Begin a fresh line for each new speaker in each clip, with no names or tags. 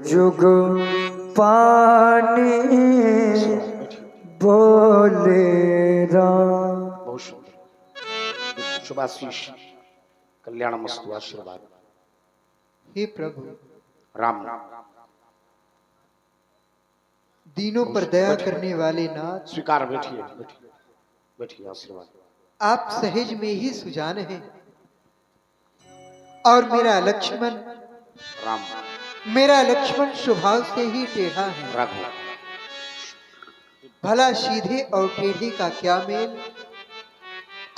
जुग पानी बोले राम।
बहुत सुंदर, शुभाशीष, कल्याण मस्तु, आशीर्वाद।
हे प्रभु
राम
दीनों पर दया करने वाले नाथ,
स्वीकार। बैठिए बैठिए बैठिए, आशीर्वाद।
आप सहज में ही सुजान हैं और मेरा लक्ष्मण स्वभाव से ही टेढ़ा है।
राघव
भला सीधे और टेढ़े का क्या मेल,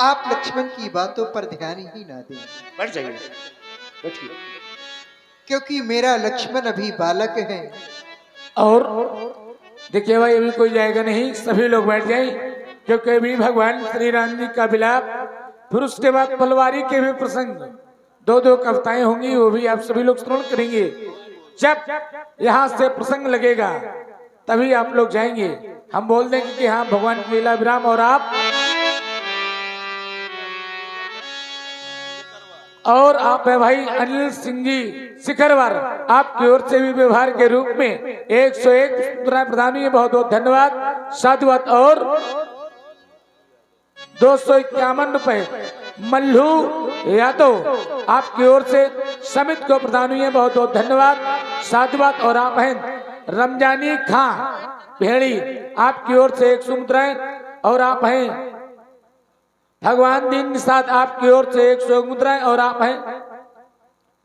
आप लक्ष्मण की बातों पर ध्यान ही ना दें।
बैठ जाइए, बैठिए।
क्योंकि मेरा लक्ष्मण अभी बालक है।
और देखिए भाई, अभी कोई जाएगा नहीं, सभी लोग बैठ जाए, क्योंकि अभी भगवान श्री राम जी का विलाप, फिर उसके बाद पलवारी के भी प्रसंग, दो दो कविताएं होंगी, वो भी आप सभी लोग श्रवण करेंगे। जब यहाँ से प्रसंग लगेगा तभी आप लोग जाएंगे। हम बोल देंगे कि हाँ भगवान की लीला विराम, और आप है भाई अनिल सिंह जी शिखरवार, आपकी ओर से भी व्यवहार के रूप में 101 प्रदान हुई, बहुत बहुत धन्यवाद, साधुवाद। और 251 रुपए मल्लू यादव आपकी ओर से समित को प्रदान हुई है, बहुत बहुत धन्यवाद, साधुवाद। और आप हैं रमजानी खां भेड़ी, आपकी ओर से 100 मुद्राएं। और आप हैं भगवान दीन निषाद, आपकी ओर से 100 मुद्राएं। और आप हैं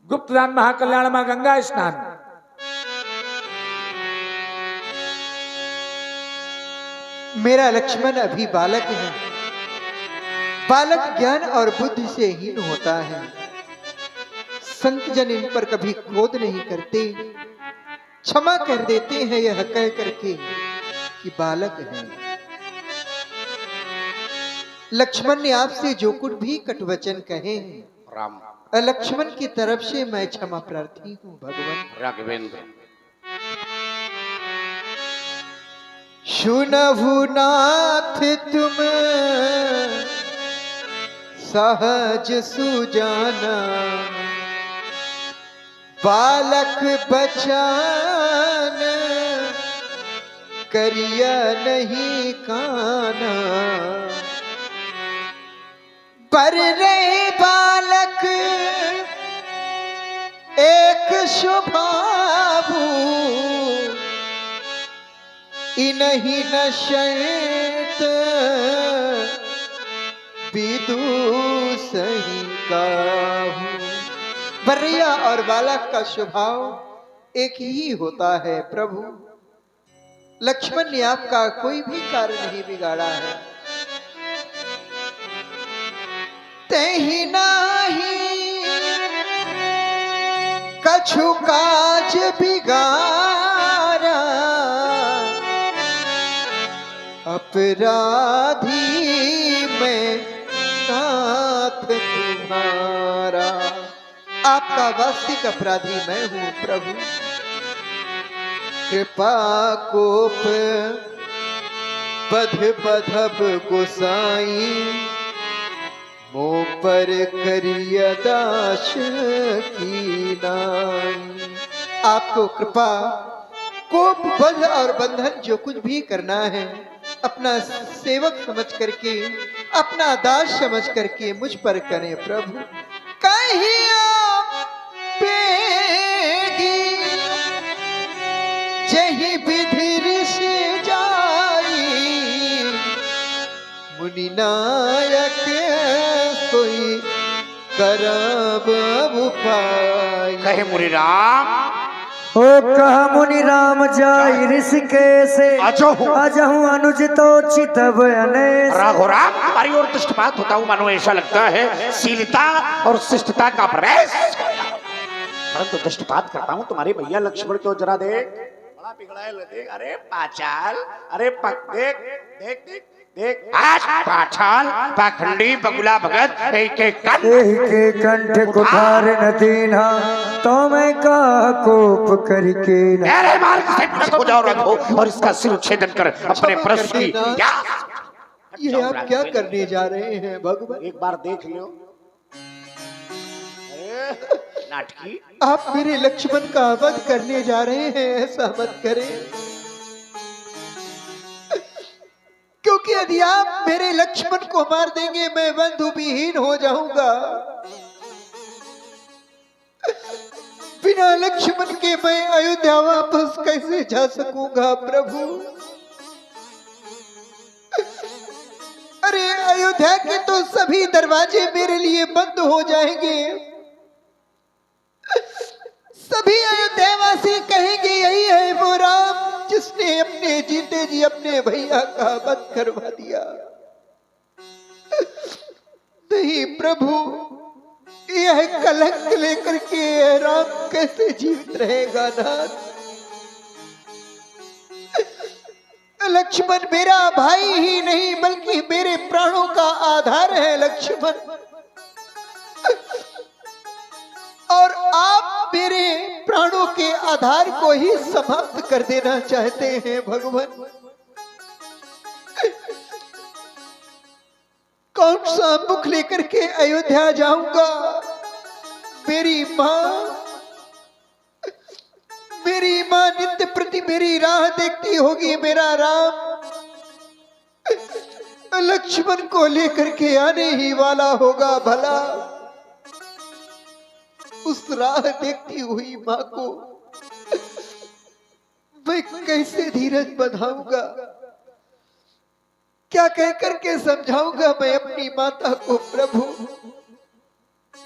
गुप्तदान महाकल्याण मां गंगा स्नान।
मेरा लक्ष्मण अभी बालक है। बालक ज्ञान और बुद्धि से हीन होता है। संत जन इन पर कभी क्रोध नहीं करते, क्षमा कर देते हैं यह कह करके कि बालक है। लक्ष्मण ने आपसे जो कुछ भी कटवचन कहे
राम,
लक्ष्मण की तरफ से मैं क्षमा प्रार्थी हूँ भगवान।
राघवेंद्र
सुनहु नाथ तुम सहज सुजाना, बालक बचान करिया नहीं काना। पर रे बालक एक शुभाबू, इनहि नशयत विदुषहि काहू। बर्रिया और बालक का स्वभाव एक ही होता है प्रभु। लक्ष्मण ने आपका कोई भी कार्य नहीं बिगाड़ा है। तेहि नाही कछु काज बिगारा, अपराधी मैं नाथ तुम्हारा। आपका वास्तविक अपराधी मैं हूँ प्रभु। कृपा कोप बध बधब गोसाई, मोह पर करिया दास की नाई। आपको कृपा कोप बध और बंधन जो कुछ भी करना है, अपना सेवक समझ करके, अपना दास समझ करके मुझ पर करें प्रभु। कहिया पेगी जही विधि से जाई, मुनि नायक कोई करब उपाय।
कहे मुनि राम,
ओ कह मुनि राम जाई ऋषिकेश, अजहु अनुज तो चितव अनेस।
राघव राम, तुम्हारी ओर दृष्टिपात होता हूँ, मानो ऐसा लगता है शीलता और शिष्टता का प्रवेश, परंतु दृष्टिपात करता हूँ तुम्हारे भैया लक्ष्मण को। जरा देख, बड़ा पिघलाए देख, अरे पाचाल, अरे पक देख देख देख देख, आज पाछाल पाखंडी बगुला भगत एक
के कंठ कुठार न दीना, तो मैं का कोप करके
मेरे मार्ग से पृथक हो जाओ रखो, और इसका सिर छेदन कर अपने प्रश्न की।
ये आप क्या करने जा रहे हैं भगवान?
एक बार देख लो। नाटकी।
आप मेरे लक्ष्मण का वध करने जा रहे हैं, ऐसा मत करें, क्योंकि यदि आप मेरे लक्ष्मण को मार देंगे मैं बंधु विहीन हो जाऊंगा। बिना लक्ष्मण के मैं अयोध्या वापस कैसे जा सकूंगा प्रभु? अरे अयोध्या के तो सभी दरवाजे मेरे लिए बंद हो जाएंगे। सभी अयोध्यावासी कहेंगे यही है वो राम जिसने अपने जीते जी अपने भैया का वध करवा दिया। नहीं प्रभु, यह कलंक लेकर के राम कैसे जीवित रहेगा नाथ? लक्ष्मण मेरा भाई ही नहीं बल्कि मेरे प्राणों का आधार है लक्ष्मण, और आप मेरे प्राणों के आधार को ही समाप्त कर देना चाहते हैं भगवान। कौन सा मुख लेकर के अयोध्या जाऊंगा? मेरी माँ नित्य प्रति मेरी राह देखती होगी। मेरा राम लक्ष्मण को लेकर के आने ही वाला होगा। भला उस राह देखती हुई माँ को मैं कैसे धीरज बंधाऊंगा? क्या कह करके समझाऊंगा मैं अपनी माता को प्रभु?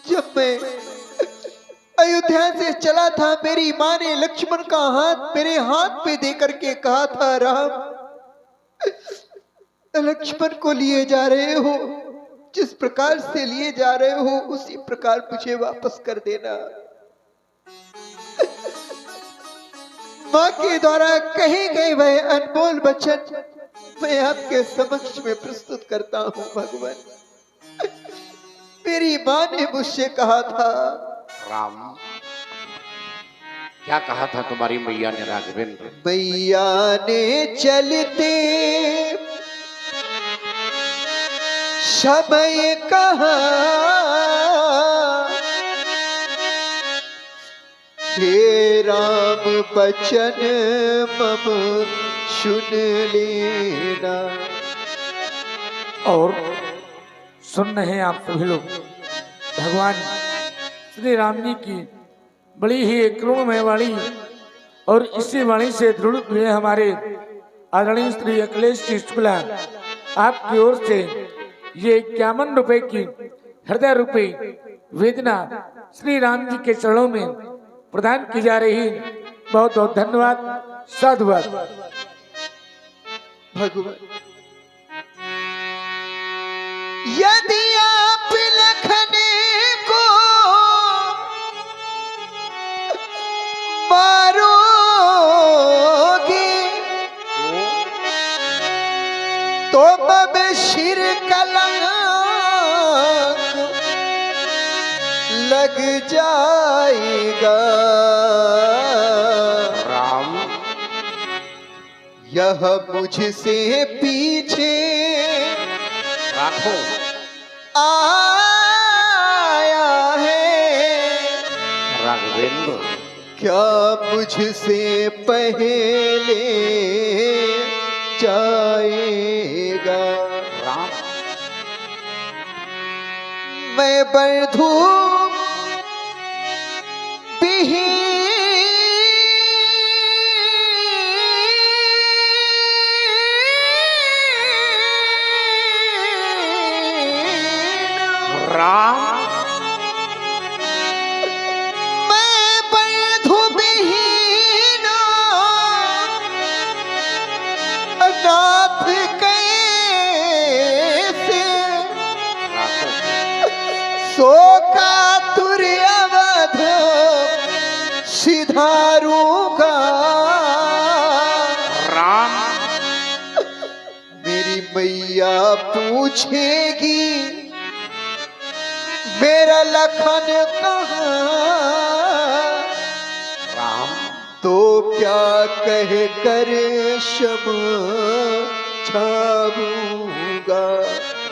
जब मैं अयोध्या से चला था मेरी माँ ने लक्ष्मण का हाथ मेरे हाथ पे दे करके कहा था, राम लक्ष्मण को लिए जा रहे हो, जिस प्रकार से लिए जा रहे हो उसी प्रकार मुझे वापस कर देना। माँ के द्वारा कहे गए वह अनमोल वचन मैं आपके समक्ष में प्रस्तुत करता हूँ भगवान। मेरी माँ ने मुझसे कहा था,
राम क्या कहा था तुम्हारी मैया ने राघवेंद्र?
मैया ने चलते समय कहा, हे राम बचन मम सुन लेना।
और सुन रहे हैं आप सभी लोग भगवान श्री राम जी की बड़ी ही करुणमय वाणी, और इसी वाणी से दृढ़ हुए हमारे आदरणीय श्री अखिलेश जी शुक्ला आपकी ओर से ये 51 रुपए की हृदय रूपी वेदना श्री राम जी के चरणों में प्रदान की जा रही। बहुत बहुत धन्यवाद, साधुवाद।
भगवान यदि आप लखने को मारोगे तो बबशीर कलंक लग जाएगा।
राम
यह मुझसे पीछे
राखो
आया है,
राघवेंद्र
क्या मुझसे पहले जाएगा?
राम
मैं बंधु
राम
मैं बंधु विहीन अनाथ कैसे शोका तुर्यवध सिधारूंगा।
राम
मेरी मैया पूछेगी मेरा लखन कहाँ,
राम
तो क्या कह कर समझाऊंगा?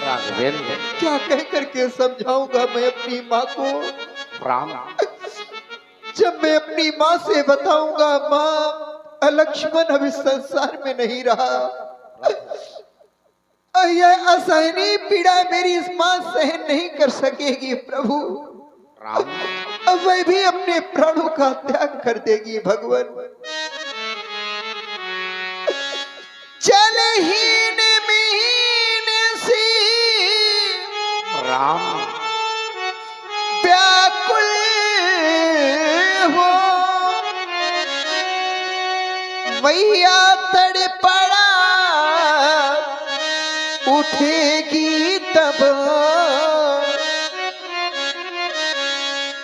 राघवेंद्र
क्या कह करके समझाऊंगा मैं अपनी माँ को?
राम
जब मैं अपनी माँ से बताऊंगा माँ लक्ष्मण अब इस संसार में नहीं रहा, और यह असहनीय पीड़ा मेरी इस माँ सहन नहीं कर सकेगी प्रभु,
राम
अब वह भी अपने प्राणों का त्याग कर देगी भगवान। चलहीन मीन सी
राम
व्याकुल हो, मैया तड़पड़ा उठेगी तब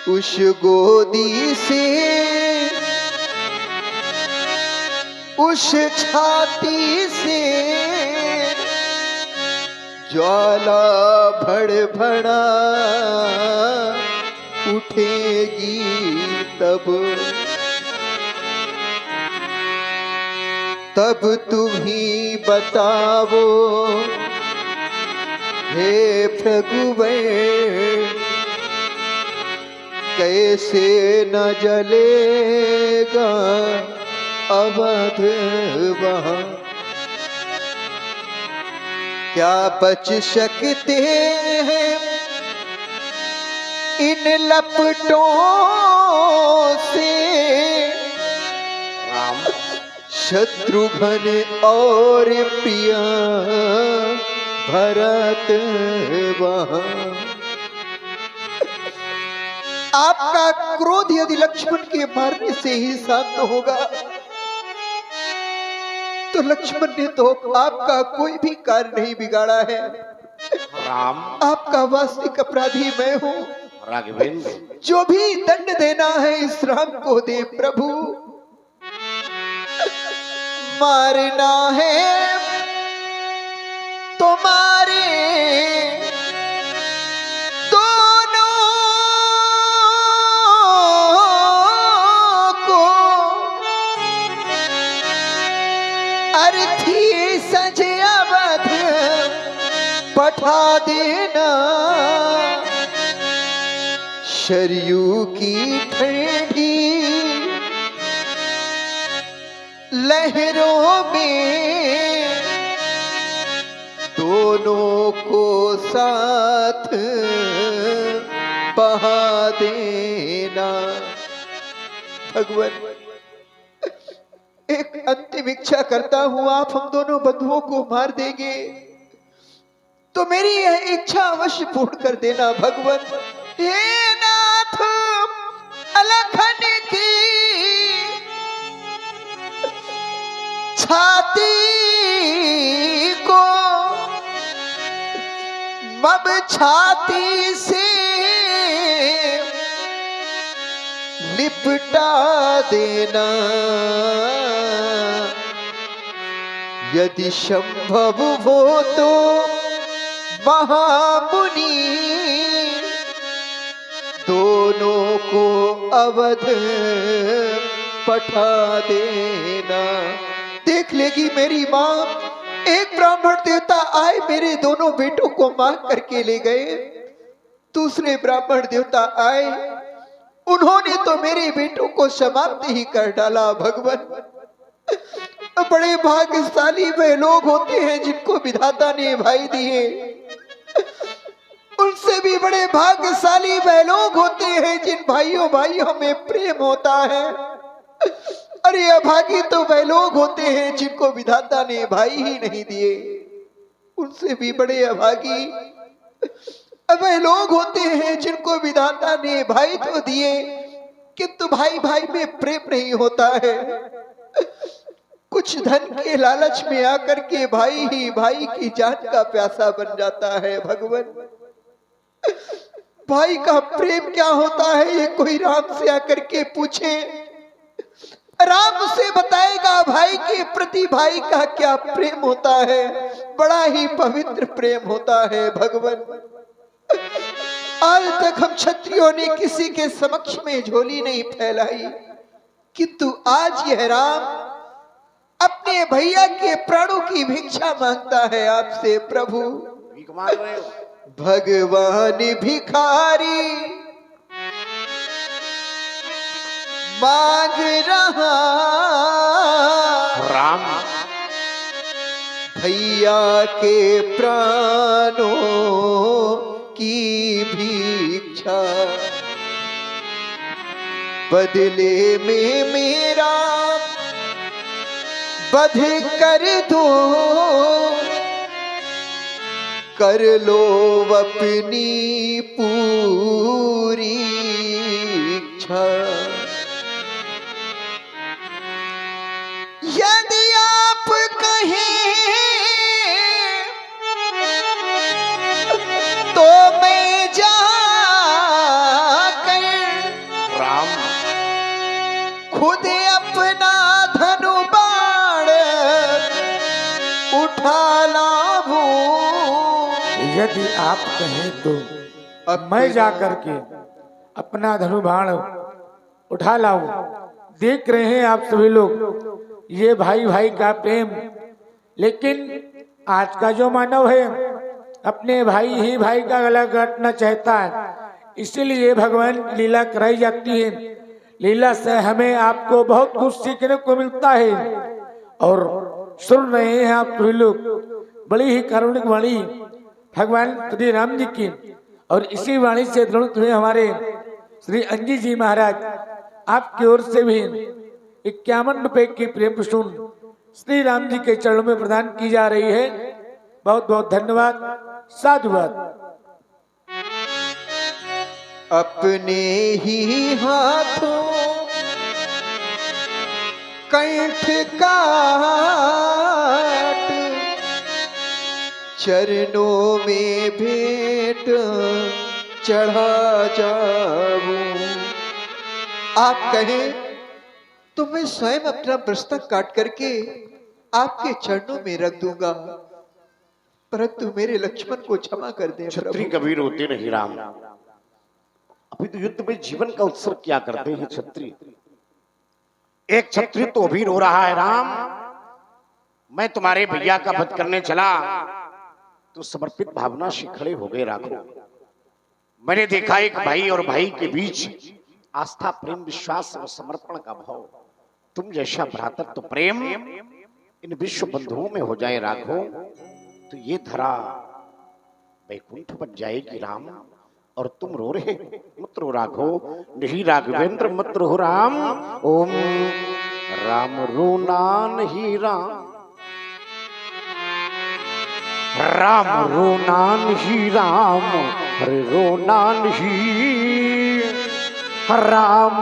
उस गोदी से, उस छाती से ज्वाला भड़भड़ा उठेगी तब, तब तुम ही बताओ हे प्रभुवर, कैसे न जलेगा अवध वहाँ, क्या बच सकते हैं इन लपटों से,
राम
शत्रुघ्न और प्रिया भरत वहाँ। आपका क्रोध यदि लक्ष्मण के मारने से ही शांत होगा, तो लक्ष्मण ने तो आपका कोई भी कार्य नहीं बिगाड़ा है।
राम
आपका वास्तविक अपराधी मैं हूँ।
राघवेंद्र
जो भी दंड देना है इस राम को दे प्रभु, मारना है तुम्हारे दोनों को, अर्थी सजे अवध पठा देना, शरयू की ठंडी लहरों में दोनों को साथ बहा देना। भगवान एक अंतिम इच्छा करता हूं, आप हम दोनों बंधुओं को मार देंगे तो मेरी यह इच्छा अवश्य पूर्ण कर देना भगवान। हे नाथ अलखन की छाती को मब छाती से लिपटा देना, यदि संभव हो तो महामुनि दोनों को अवध पठा देना। देख लेगी मेरी माँ, एक ब्राह्मण देवता आए मेरे दोनों बेटों को मार करके ले गए, दूसरे ब्राह्मण देवता आए उन्होंने तो मेरे बेटों को समाप्त ही कर डाला। भगवान बड़े भाग्यशाली वे लोग होते हैं जिनको विधाता ने भाई दिए, उनसे भी बड़े भाग्यशाली वे लोग होते हैं जिन भाइयों भाइयों में प्रेम होता है। अरे अभागी तो वे लोग होते हैं जिनको विधाता ने भाई ही नहीं दिए, उनसे भी बड़े अभागी वे लोग होते हैं जिनको विधाता ने भाई तो दिए किंतु भाई भाई में प्रेम नहीं होता है। कुछ धन के लालच में आकर के भाई ही भाई की जान का प्यासा बन जाता है। भगवान भाई का प्रेम क्या होता है ये कोई राम से आकर के पूछे, राम उसे बताएगा भाई के प्रति भाई का क्या प्रेम होता है, बड़ा ही पवित्र प्रेम होता है। भगवान आज तक हम क्षत्रियों ने किसी के समक्ष में झोली नहीं फैलाई, किंतु आज यह राम अपने भैया के प्राणों की भिक्षा मांगता है आपसे। प्रभु
भीख मांग रहे हो?
भगवान भिखारी मांग रहा
राम
भैया के प्राणों की भिक्षा, बदले में मेरा वध कर दो, कर लो अपनी पूरी इच्छा। यदि आप कहें तो मैं जाकर
राम
खुद अपना धनु बाण उठा लाऊं।
यदि आप कहें तो अब मैं जाकर के अपना धनुबाण उठा लाऊं। देख रहे हैं आप सभी लोग ये भाई भाई का प्रेम, लेकिन आज का जो मानव है अपने भाई ही भाई का गला काटना चाहता है, इसीलिए भगवान लीला कराई जाती है। लीला से हमें आपको बहुत कुछ सीखने को मिलता है। और सुन रहे हैं आप सभी लोग बड़ी ही कारुणिक वाणी भगवान श्री राम जी की, और इसी वाणी से द्रोणित हुए हमारे श्री अंजी जी महाराज आपकी ओर से भी 51 रुपए की प्रेम पुष्प श्री राम जी के चरणों में प्रदान की जा रही है। बहुत बहुत धन्यवाद, साधुवाद।
अपने ही हाथों कंठ काट चरणों में भेंट चढ़ा जाऊं। आप कहें तो मैं स्वयं अपना मस्तक काट करके आपके चरणों में रख दूंगा, परंतु मेरे लक्ष्मण को क्षमा कर दें
क्षत्रिय
प्रभु।
कभी रोते नहीं राम। अभी तो युद्ध में जीवन का उत्सर्ग क्या करते हैं क्षत्रिय। एक क्षत्रिय तो अभी रो रहा है राम, मैं तुम्हारे भैया का वध करने चला तो समर्पित भावना से खड़े हो गए राघव। मैंने देखा एक भाई और भाई के बीच आस्था, प्रेम, विश्वास और समर्पण का भाव। तुम जैसा भ्रातर तो प्रेम इन विश्व बंधुओं में हो जाए राघव, तो ये धरा वैकुंठ बन जाएगी राम। और तुम रो रहे मत रो राघव, नहीं राघवेंद्र मत रो राम। ओम राम रोना नहीं राम, राम रोना नहीं राम, हरे रोना नहीं राम।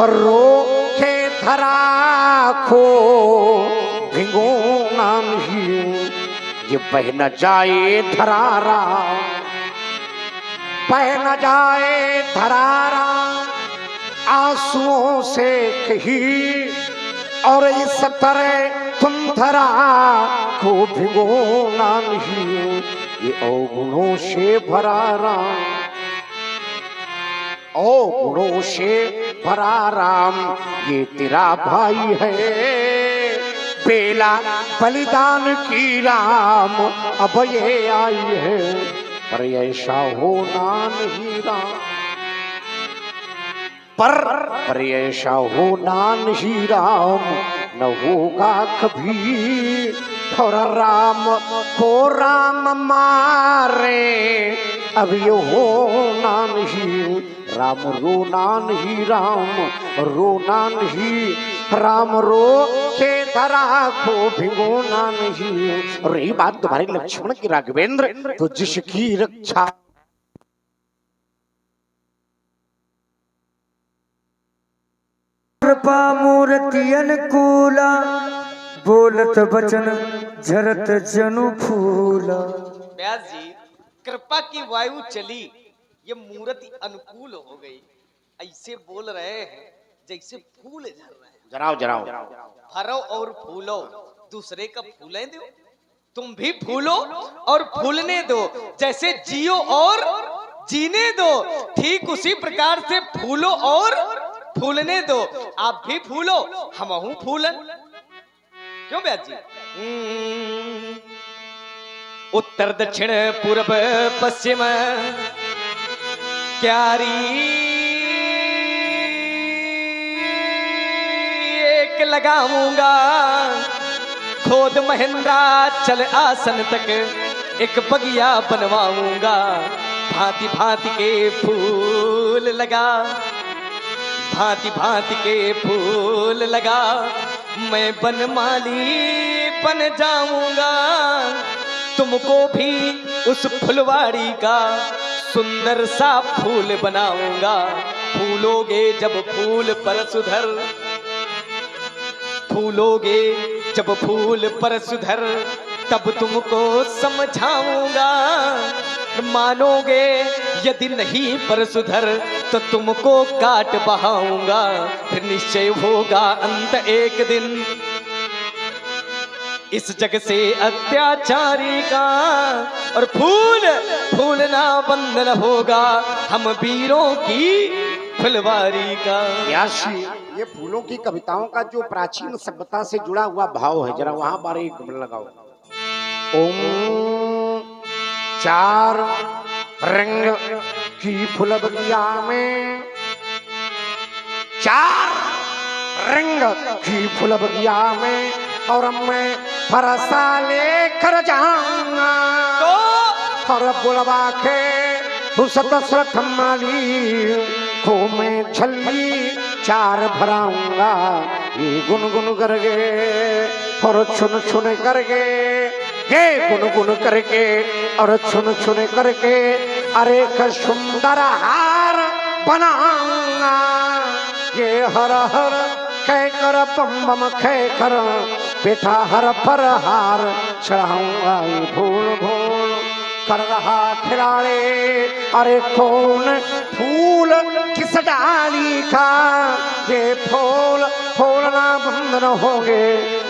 रो के धरा खो भिगोना नहीं, ये बह न जाए धरारा, बह न जाए धरारा आंसुओं से कहीं। और इस तरह तुम धरा को भिगोना नहीं, ये अवगुणों से भरा राम, अवगुणों से भरा राम। ये तेरा भाई है बेला बलिदान की राम, अब ये आई है पर ऐसा होना नहीं राम, पर ऐसा होना नहीं राम, न होगा कभी। और राम को राम मारे अब ये होना नहीं, राम रोना नहीं राम, रोना नहीं राम, रो के धरा को भिगोना नहीं। और ये बात तुम्हारे लक्ष्मण की राघवेंद्र, तो जिसकी रक्षा
कृपा मूर्ति अनुकूला, बोलत बचन झरत जनु फूला।
व्यास जी, कृपा की वायु चली, ये मूर्ति अनुकूल हो गई। ऐसे बोल रहे हैं जैसे फूल झर रहे हैं।
जराओ जराओ,
फरो और फूलो, दूसरे का फूलें दो, तुम भी फूलो और फूलने दो। जैसे जियो और जीने दो, ठीक उसी प्रकार से फूलो और फूलने दो। आप भी फूलो, हमहू फूलन। क्यों व्यास जी? उत्तर दक्षिण पूर्व पश्चिम क्यारी लगाऊंगा, खोद महेंद्रा चल आसन तक एक बगिया बनवाऊंगा, भांति भांति के फूल लगा, भांति भांति के फूल लगा, मैं बनमाली बन जाऊंगा, तुमको भी उस फुलवाड़ी का सुंदर सा फूल बनाऊंगा, फूलोगे जब फूल पर सुधर, फूलोगे जब फूल पर सुधर, तब तुमको समझाऊंगा, मानोगे यदि नहीं पर सुधर तो तुमको काट बहाऊंगा, फिर निश्चय होगा अंत एक दिन इस जग से अत्याचारी का, और फूल फूलना बंद न होगा हम वीरों की फुलवारी का।
व्यासी ये फूलों की कविताओं का जो प्राचीन सभ्यता से जुड़ा हुआ भाव है, जरा वहां पर एक लगाओ। ओम चार रंग की फूल बगिया में, चार रंग की फूल बगिया में, और मैं फरसा लेकर जाऊंगा तो और बुलवा के उस दशरथ माली को मैं छल्ली चार भराऊंगा, ये गुनगुन करके और छुन छुन करके, ये गुनगुन करके और छुन छुन करके, अरे एक सुंदर हार बनाऊंगा, ये हर हर कै कर बम बम कै कर, बेटा हर पर हार चढ़ाऊंगा, ये भूल भूल कर रहा खिलाड़े, अरे कौन फूल किस डाली का, ये फूल फूलना बंद न होंगे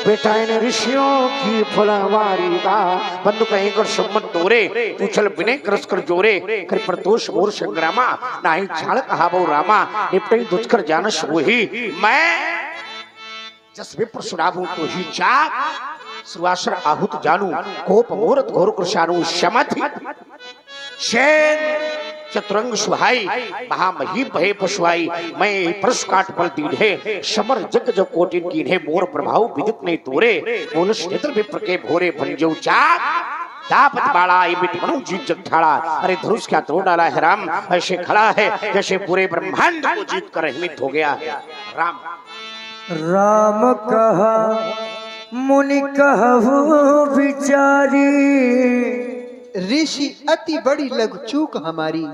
बेटा इन ऋषियों की फुलवारी का, बंधु कहीं कर सुमत तोरे तू चल विनय करस कर जोरे, कर प्रतोष मोर संग्रामा नाही छाड़ कहा बहु रामा, निपटई दुष्कर जानस वही, मैं जस विप्र सुनाभू तो ही चाक, सुवासर आहुत जानू, कोप मूर्त घोर कृषाणु, शमथ शेन चतुरंग सुहाई, महामही भय पशुआई, मैं परस काट बल दीन है, समर जग जो कोटिन कीन है, मोर प्रभाव विदित नहीं तोरे, बोलस नेत्र विप्र के भोरे भंजो चाक, दापत बाड़ा ये मिट मनु जीत जग ठाड़ा, अरे धनुष क्या तोड़ डाला है राम, ऐसे खड़ा है जैसे पूरे ब्रह्मांड को जीत कर हिमित हो गया है राम।
राम कहा मुनि कहु विचारी,
ऋषि अति बड़ी लघु चूक हमारी,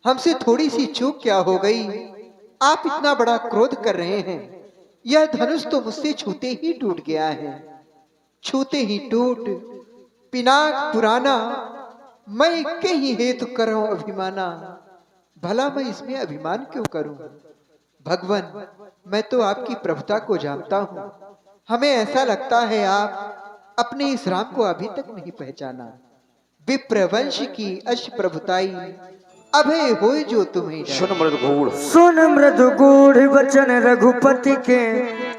हमसे थोड़ी सी चूक क्या हो गई, आप इतना बड़ा क्रोध कर रहे हैं, यह धनुष तो मुझसे छूते ही टूट गया है, छूते ही टूट, पिनाक पुराना, मैं कहीं हेतु करूं अभिमाना, भला मैं इसमें अभिमान क्यों करूं, भगवान मैं तो आपकी प्रभुता को जानता हूं, हमें ऐसा लगता है आप अपने इस राम को अभी तक नहीं पहचाना, विप्रवंश की अश प्रभुताई अभय होए जो तुम्हें,
सुन मृदु गूढ़ वचन रघुपति के,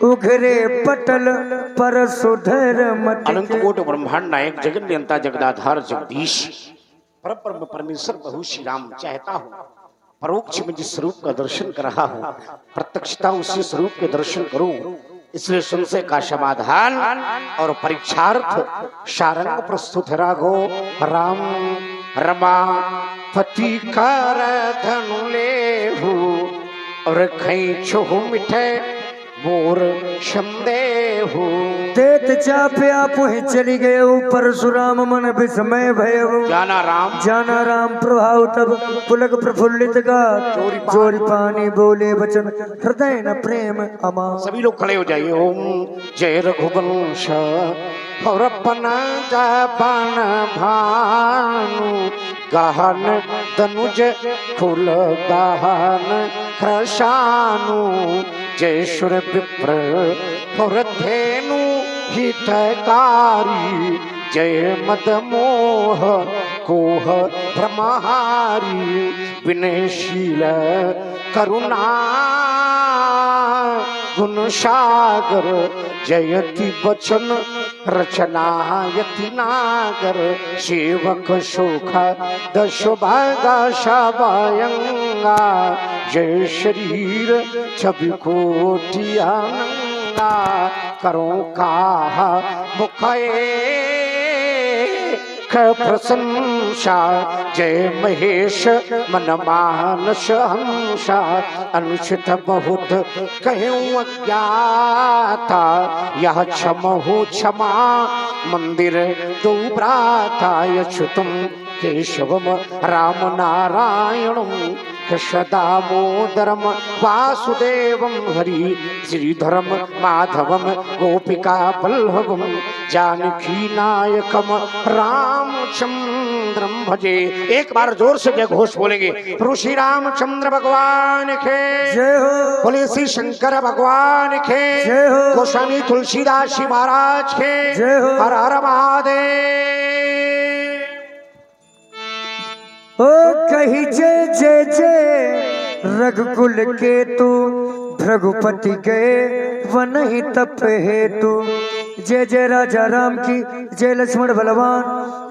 उघरे पटल पर सुधर मत
अनंत कोट ब्रह्मांड नायक जगत नियंता जगदाधार जगदीश परम परमेश्वर बहु श्री राम चाहता हूँ, परोक्ष में जिस स्वरूप का दर्शन कर रहा हूँ, प्रत्यक्षता उसी स्वरूप के दर्शन करूं, इसलिए संशय का समाधान और परीक्षार्थ सारंग प्रस्तुत है, राघो राम रमा पति कर धनु लेहु, और खैचो मिठे मोर संदेहु,
देत चापे आप ही चली गए ऊपर, सुराम मन विस्मय भय,
जाना
राम प्रभाव तब पुलक प्रफुल्लित गा, जोरी पानी बोले वचन हृदय न प्रेम अमा।
सभी लोग खड़े हो जाइए। ओम जय रघुवंश और अपना जपन भानु, गहन तनुज फूल दहन कृशानु, जय सुर विप्र और धेनु हितकारी, जय मद मोह कोह ब्रह्महारी, विनयशील करुणा गुण सागर, जयति वचन रचनायति नागर, सेवक सुख दश भागा सभयंगा, जय शरीर छवि कोटि आनंद। ना करूं काहा मुखए प्रशंसा जय महेश मन मानस हंसा अनुचित बहुत कहूँ अज्ञाता यह क्षमहु क्षमा मंदिर दो भ्राता यछुतुम केशवम राम नारायणम कृष्ण दामोदरम वासुदेवम हरि श्रीधरम माधवम गोपिका वल्लभम जानकी नायकम रामचंद्रम भजे। एक बार जोर से जय घोष बोलेंगे। प्रभु श्री रामचंद्र भगवान के
जय हो,
बोले श्री शंकर भगवान के
जय हो,
गोस्वामी तुलसीदास जी महाराज के
जय हो।
हर हर महादेव।
ओ कही जय जय जय रघुकुल के तू भृगुपति गए वन ही तप हेतु। जय जय राजा राम की, जय लक्ष्मण बलवान,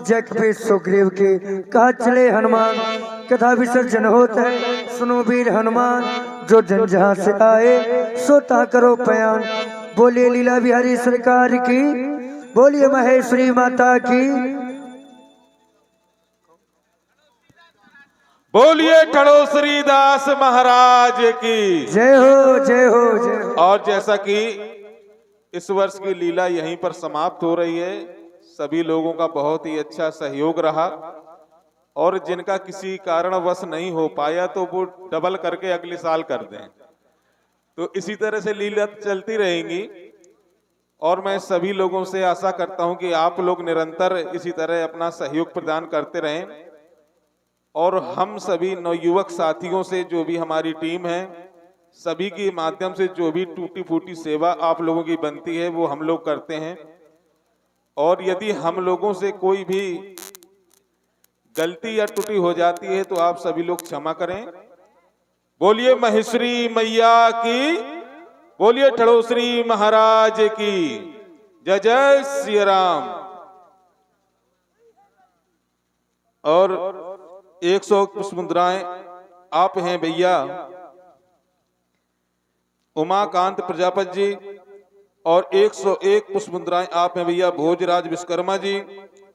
जय कपीश सुग्रीव के कहा चले हनुमान। कथा विसर्जन होता है सुनो वीर हनुमान, जो जन जहाँ से आए सोता करो पयान। बोलिए लीला बिहारी सरकार की, बोलिए महेश्वरी माता की।
बोलिए ठड़ोसरी दास महाराज की
जय हो, जय हो, जय हो।
और जैसा कि इस वर्ष की लीला यहीं पर समाप्त हो रही है, सभी लोगों का बहुत ही अच्छा सहयोग रहा और जिनका किसी कारणवश नहीं हो पाया तो वो डबल करके अगले साल कर दें। तो इसी तरह से लीला चलती रहेंगी और मैं सभी लोगों से आशा करता हूं कि आप लोग निरंतर इसी तरह अपना सहयोग प्रदान करते रहें और हम सभी नवयुवक साथियों से जो भी हमारी टीम है सभी के माध्यम से जो भी टूटी फूटी सेवा आप लोगों की बनती है वो हम लोग करते हैं। और यदि हम लोगों से कोई भी गलती या त्रुटि हो जाती है तो आप सभी लोग क्षमा करें। बोलिए महेश्वरी मैया की, बोलिए ठड़ोसरी महाराज की जय जय श्री राम। और 100 पुष्प मुद्राएं आप हैं भैया उमाकांत प्रजापति जी और 101 पुष्प मुद्राएं आप हैं भैया भोजराज विश्वकर्मा जी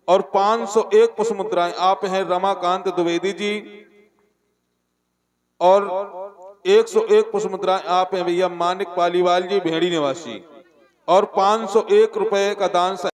और 501 पुष्प मुद्राएं आप हैं रमाकांत द्विवेदी जी और 101 पुष्प मुद्राएं आप हैं भैया मानिक पालीवाल जी भेड़ी निवासी और 501 रुपए का दान